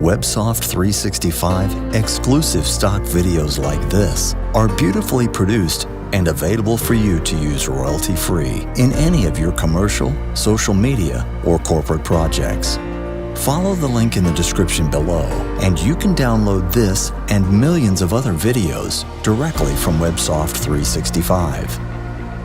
WebSoft 365 exclusive stock videos like this are beautifully produced and available for you to use royalty-free in any of your commercial, social media, or corporate projects. Follow the link in the description below, and you can download this and millions of other videos directly from WebSoft 365.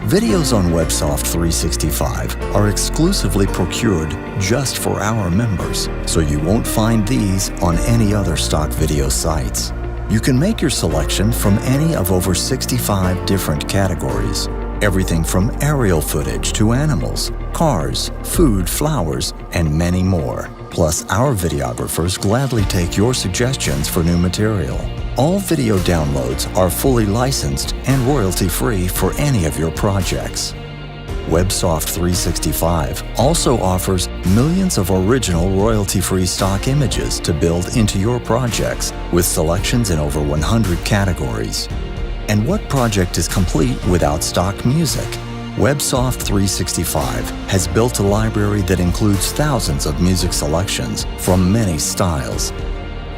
Videos on WebSoft 365 are exclusively procured just for our members, so you won't find these on any other stock video sites. You can make your selection from any of over 65 different categories. Everything from aerial footage to animals, cars, food, flowers, and many more. Plus, our videographers gladly take your suggestions for new material. All video downloads are fully licensed and royalty-free for any of your projects. WebSoft 365 also offers millions of original royalty-free stock images to build into your projects with selections in over 100 categories. And what project is complete without stock music? WebSoft 365 has built a library that includes thousands of music selections from many styles.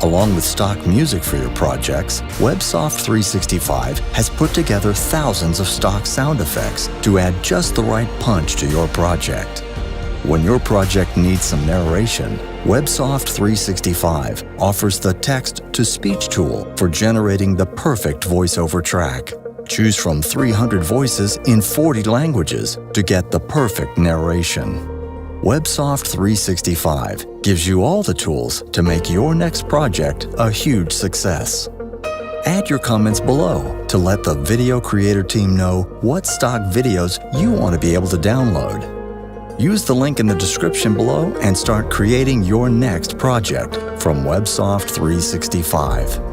Along with stock music for your projects, WebSoft 365 has put together thousands of stock sound effects to add just the right punch to your project. When your project needs some narration, WebSoft 365 offers the text-to-speech tool for generating the perfect voiceover track. Choose from 300 voices in 40 languages to get the perfect narration. WebSoft 365 gives you all the tools to make your next project a huge success. Add your comments below to let the video creator team know what stock videos you want to be able to download. Use the link in the description below and start creating your next project from WebSoft 365.